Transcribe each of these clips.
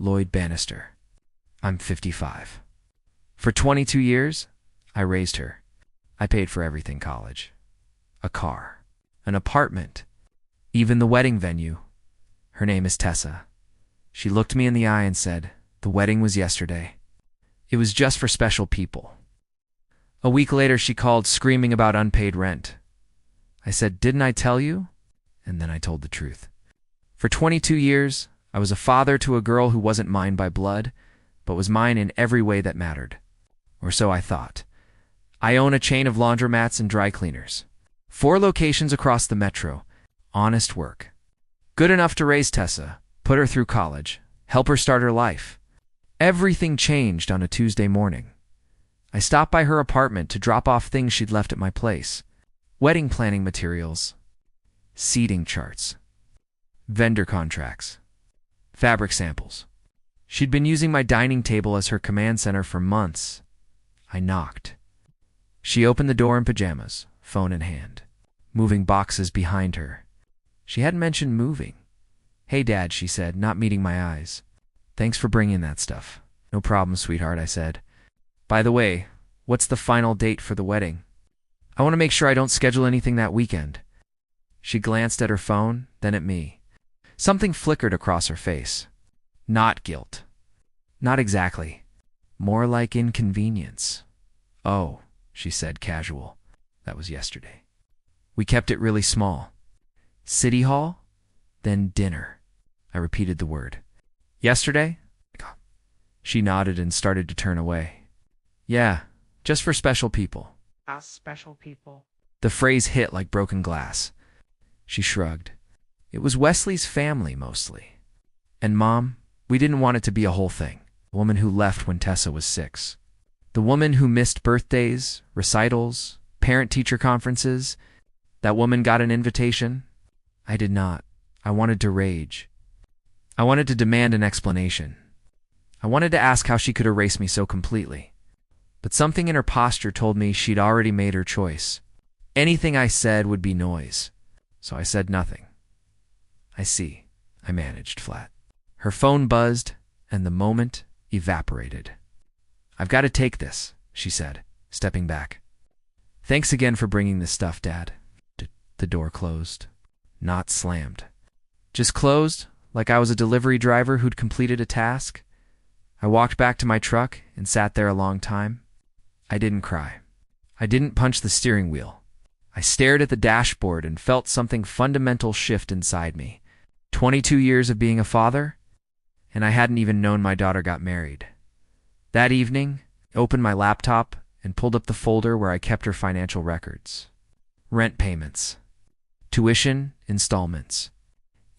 Lloyd Bannister. I'm 55. For 22 years, I raised her. I paid for everything: college, a car, an apartment, even the wedding venue. Her name is Tessa. She looked me in the eye and said, "The wedding was yesterday. It was just for special people." A week later, she called screaming about unpaid rent. I said, "Didn't I tell you?" And then I told the truth. For 22 years, I was a father to a girl who wasn't mine by blood, but was mine in every way that mattered. Or so I thought. I own a chain of laundromats and dry cleaners. 4 locations across the metro. Honest work. Good enough to raise Tessa, put her through college, help her start her life. Everything changed on a Tuesday morning. I stopped by her apartment to drop off things she'd left at my place. Wedding planning materials, seating charts, vendor contracts, fabric samples. She'd been using my dining table as her command center for months. I knocked. She opened the door in pajamas, phone in hand, moving boxes behind her. She hadn't mentioned moving. "Hey, Dad," she said, not meeting my eyes. "Thanks for bringing that stuff." "No problem, sweetheart," I said. "By the way, what's the final date for the wedding? I want to make sure I don't schedule anything that weekend." She glanced at her phone, then at me. Something flickered across her face. Not guilt. Not exactly. More like inconvenience. "Oh," she said, casual. "That was yesterday." We kept it really small. "City Hall? Then dinner." I repeated the word. "Yesterday?" She nodded and started to turn away. "Yeah, just for special people." Us special people. The phrase hit like broken glass. She shrugged. "It was Wesley's family, mostly. And Mom, we didn't want it to be a whole thing. The woman who left when Tessa was 6. The woman who missed birthdays, recitals, parent-teacher conferences. That woman got an invitation. I did not. I wanted to rage. I wanted to demand an explanation. I wanted to ask how she could erase me so completely. But something in her posture told me she'd already made her choice. Anything I said would be noise. So I said nothing. "I see," I managed flat. Her phone buzzed, and the moment evaporated. "I've got to take this," she said, stepping back. "Thanks again for bringing this stuff, Dad." The door closed. Not slammed. Just closed, like I was a delivery driver who'd completed a task. I walked back to my truck and sat there a long time. I didn't cry. I didn't punch the steering wheel. I stared at the dashboard and felt something fundamental shift inside me. 22 years of being a father, and I hadn't even known my daughter got married. That evening, I opened my laptop and pulled up the folder where I kept her financial records. Rent payments, tuition installments,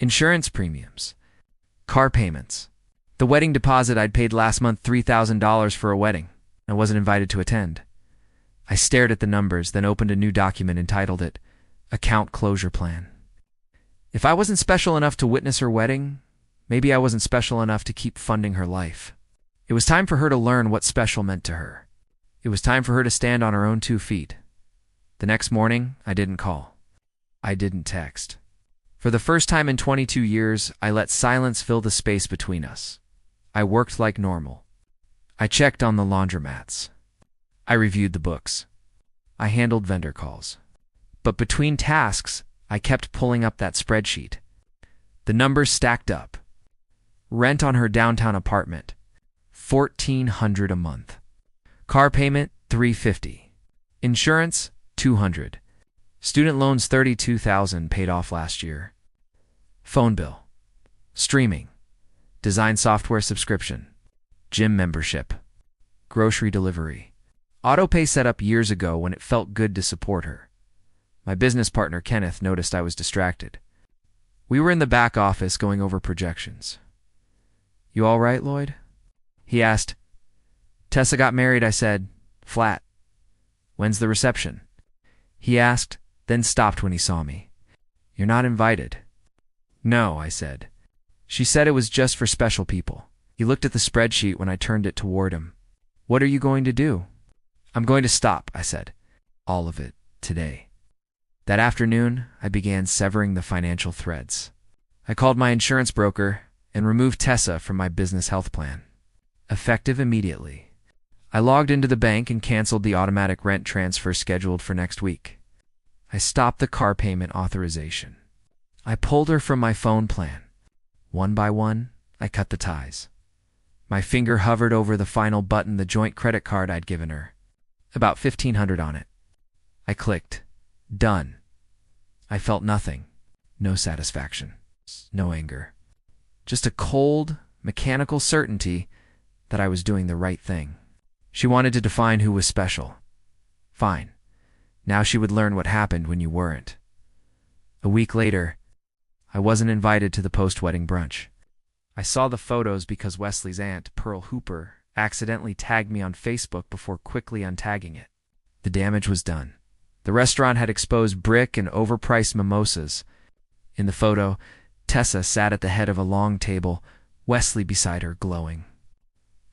insurance premiums, car payments, the wedding deposit I'd paid last month, $3,000 for a wedding. I wasn't invited to attend. I stared at the numbers, then opened a new document and titled it Account Closure Plan. If I wasn't special enough to witness her wedding, maybe I wasn't special enough to keep funding her life. It was time for her to learn what special meant to her. It was time for her to stand on her own 2 feet. The next morning, I didn't call. I didn't text. For the first time in 22 years, I let silence fill the space between us. I worked like normal. I checked on the laundromats. I reviewed the books. I handled vendor calls. But between tasks, I kept pulling up that spreadsheet. The numbers stacked up. Rent on her downtown apartment, $1,400 a month. Car payment, $350. Insurance, $200. Student loans, $32,000 paid off last year. Phone bill. Streaming. Design software subscription. Gym membership. Grocery delivery. Autopay set up years ago when it felt good to support her. My business partner, Kenneth, noticed I was distracted. We were in the back office going over projections. "You all right, Lloyd?" He asked. "Tessa got married," I said, flat. "When's the reception?" He asked, then stopped when he saw me. "You're not invited." "No," I said. "She said it was just for special people." He looked at the spreadsheet when I turned it toward him. "What are you going to do?" "I'm going to stop," I said. "All of it, today." That afternoon, I began severing the financial threads. I called my insurance broker and remove Tessa from my business health plan. Effective immediately. I logged into the bank and canceled the automatic rent transfer scheduled for next week. I stopped the car payment authorization. I pulled her from my phone plan. One by one, I cut the ties. My finger hovered over the final button, the joint credit card I'd given her. About $1,500 on it. I clicked. Done. I felt nothing. No satisfaction. No anger. Just a cold, mechanical certainty that I was doing the right thing. She wanted to define who was special. Fine. Now she would learn what happened when you weren't. A week later, I wasn't invited to the post-wedding brunch. I saw the photos because Wesley's aunt, Pearl Hooper, accidentally tagged me on Facebook before quickly untagging it. The damage was done. The restaurant had exposed brick and overpriced mimosas. In the photo, Tessa sat at the head of a long table, Wesley beside her, glowing.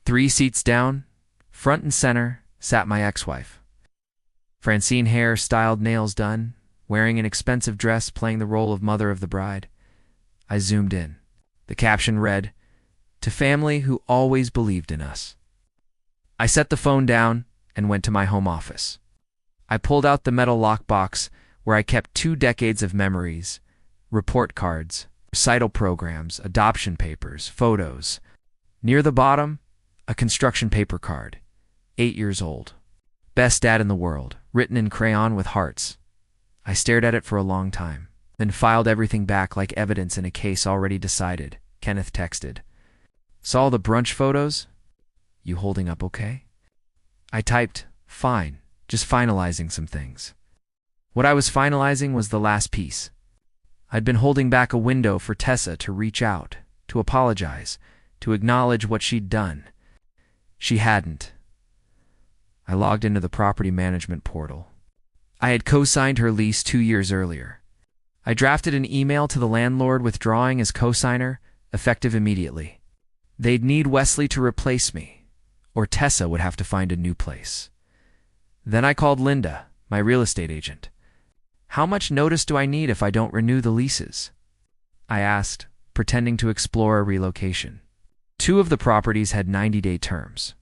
3 seats down, front and center, sat my ex-wife. Francine hair, styled, nails done, wearing an expensive dress, playing the role of mother of the bride. I zoomed in. The caption read, "To family who always believed in us." I set the phone down and went to my home office. I pulled out the metal lockbox where I kept 2 decades of memories, report cards, recital programs, adoption papers, photos. Near the bottom, a construction paper card, 8 years old. Best dad in the world, written in crayon with hearts. I stared at it for a long time, then filed everything back like evidence in a case already decided. Kenneth texted. "Saw the brunch photos? You holding up okay?" I typed, "Fine, just finalizing some things." What I was finalizing was the last piece. I'd been holding back a window for Tessa to reach out, to apologize, to acknowledge what she'd done. She hadn't. I logged into the property management portal. I had co-signed her lease 2 years earlier. I drafted an email to the landlord withdrawing as co-signer, effective immediately. They'd need Wesley to replace me, or Tessa would have to find a new place. Then I called Linda, my real estate agent. "How much notice do I need if I don't renew the leases?" I asked, pretending to explore a relocation. 2 of the properties had 90-day terms.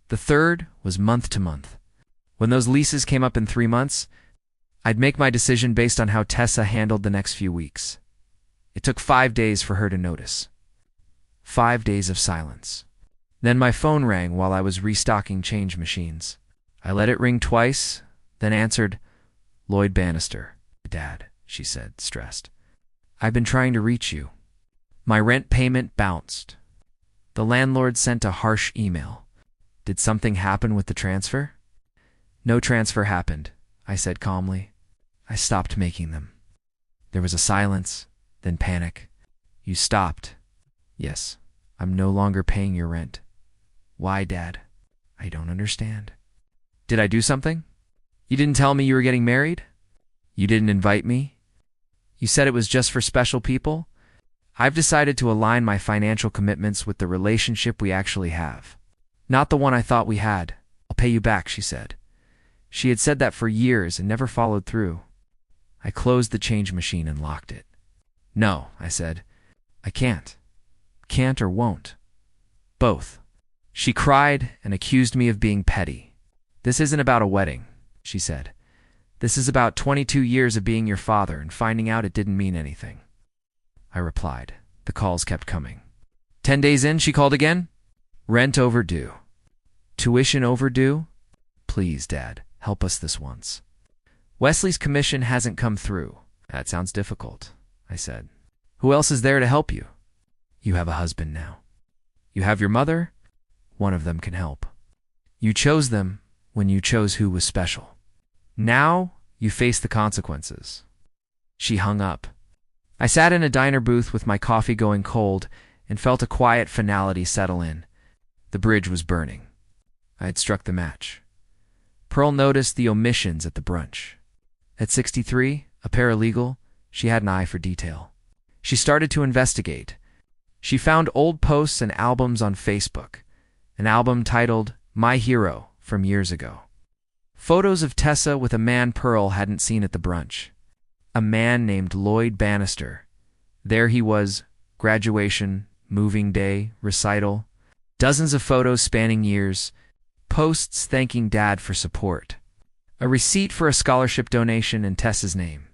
The third was month to month. When those leases came up in 3 months, I'd make my decision based on how Tessa handled the next few weeks. It took 5 days for her to notice. 5 days of silence. Then my phone rang while I was restocking change machines. I let it ring twice, then answered, "Lloyd Bannister." "Dad," she said, stressed. "I've been trying to reach you." My rent payment bounced. The landlord sent a harsh email. "Did something happen with the transfer?" "No transfer happened," I said calmly. "I stopped making them." There was a silence, then panic. "You stopped?" "Yes. I'm no longer paying your rent." "Why, Dad?" "I don't understand." "Did I do something? You didn't tell me you were getting married? You didn't invite me? You said it was just for special people? I've decided to align my financial commitments with the relationship we actually have. Not the one I thought we had. I'll pay you back," she said. She had said that for years and never followed through. I closed the change machine and locked it. "No," I said. "I can't. Can't or won't. Both." She cried and accused me of being petty. "This isn't about a wedding," she said. "This is about 22 years of being your father and finding out it didn't mean anything." I replied. The calls kept coming. 10 days in, she called again. "Rent overdue. Tuition overdue. Please, Dad, help us this once. Wesley's commission hasn't come through." "That sounds difficult," I said. "Who else is there to help you?" "You have a husband now. You have your mother. One of them can help. You chose them when you chose who was special. Now you face the consequences." She hung up. I sat in a diner booth with my coffee going cold and felt a quiet finality settle in. The bridge was burning. I had struck the match. Pearl noticed the omissions at the brunch. At 63, a paralegal, she had an eye for detail. She started to investigate. She found old posts and albums on Facebook, an album titled "My Hero" from years ago. Photos of Tessa with a man Pearl hadn't seen at the brunch. A man named Lloyd Bannister. There he was, graduation, moving day, recital, dozens of photos spanning years, posts thanking Dad for support, a receipt for a scholarship donation in Tessa's name.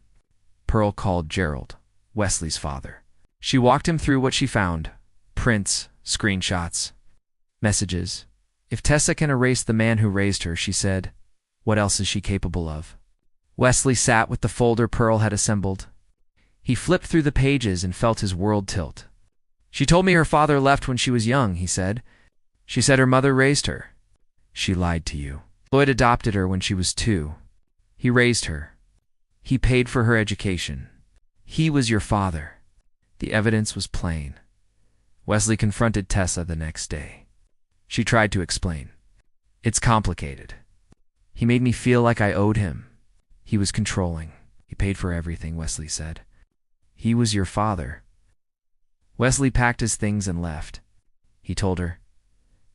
Pearl called Gerald, Wesley's father. She walked him through what she found: prints, screenshots, messages. If Tessa can erase the man who raised her, she said, what else is she capable of? Wesley sat with the folder Pearl had assembled. He flipped through the pages and felt his world tilt. She told me her father left when she was young, he said. She said her mother raised her. She lied to you. Lloyd adopted her when she was 2. He raised her. He paid for her education. He was your father. The evidence was plain. Wesley confronted Tessa the next day. She tried to explain. It's complicated. He made me feel like I owed him. He was controlling. He paid for everything, Wesley said. He was your father. Wesley packed his things and left. He told her,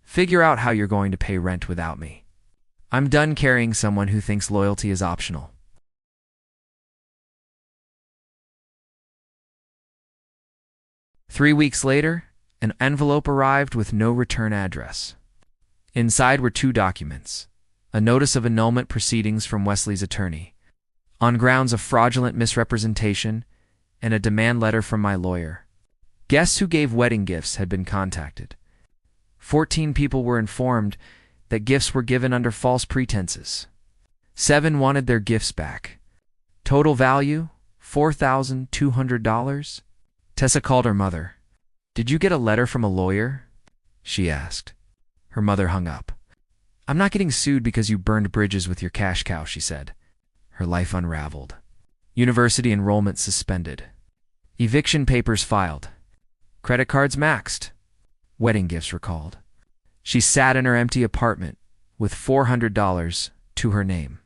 figure out how you're going to pay rent without me. I'm done carrying someone who thinks loyalty is optional. Three weeks later, an envelope arrived with no return address. Inside were 2 documents: a notice of annulment proceedings from Wesley's attorney, on grounds of fraudulent misrepresentation, and a demand letter from my lawyer. Guests who gave wedding gifts had been contacted. 14 people were informed that gifts were given under false pretenses. 7 wanted their gifts back. Total value, $4,200. Tessa called her mother. Did you get a letter from a lawyer? She asked. Her mother hung up. I'm not getting sued because you burned bridges with your cash cow, she said. Her life unraveled. University enrollment suspended. Eviction papers filed. Credit cards maxed. Wedding gifts recalled. She sat in her empty apartment with $400 to her name.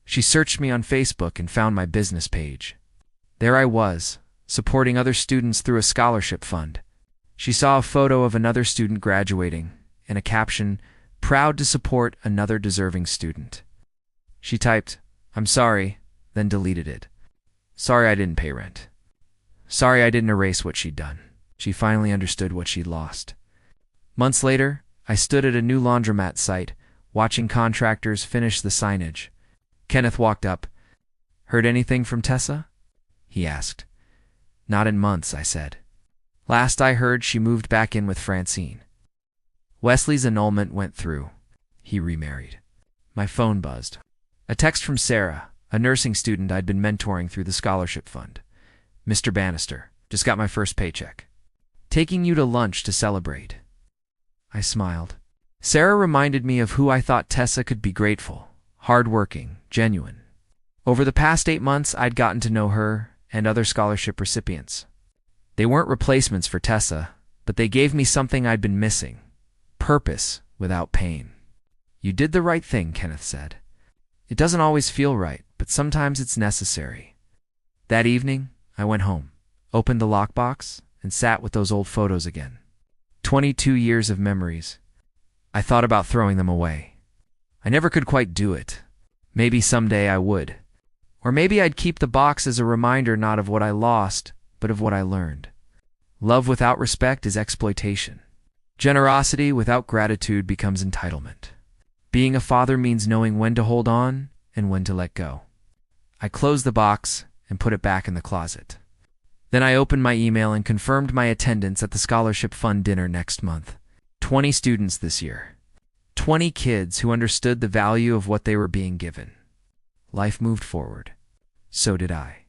She searched me on Facebook and found my business page. There I was, supporting other students through a scholarship fund. She saw a photo of another student graduating and a caption, proud to support another deserving student. She typed, I'm sorry, then deleted it. Sorry I didn't pay rent. Sorry I didn't erase what she'd done. She finally understood what she'd lost. Months later, I stood at a new laundromat site, watching contractors finish the signage. Kenneth walked up. Heard anything from Tessa? He asked. Not in months, I said. Last I heard, she moved back in with Francine. Wesley's annulment went through. He remarried. My phone buzzed. A text from Sarah, a nursing student I'd been mentoring through the scholarship fund. Mr. Bannister, just got my first paycheck. Taking you to lunch to celebrate. I smiled. Sarah reminded me of who I thought Tessa could be: grateful, hardworking, genuine. Over the past 8 months, I'd gotten to know her and other scholarship recipients. They weren't replacements for Tessa, but they gave me something I'd been missing: purpose without pain. You did the right thing, Kenneth said. It doesn't always feel right, but sometimes it's necessary. That evening, I went home, opened the lockbox, and sat with those old photos again. 22 years of memories. I thought about throwing them away. I never could quite do it. Maybe someday I would. Or maybe I'd keep the box as a reminder not of what I lost, but of what I learned. Love without respect is exploitation. Generosity without gratitude becomes entitlement. Being a father means knowing when to hold on and when to let go. I closed the box and put it back in the closet. Then I opened my email and confirmed my attendance at the scholarship fund dinner next month. 20 students this year. 20 kids who understood the value of what they were being given. Life moved forward. So did I.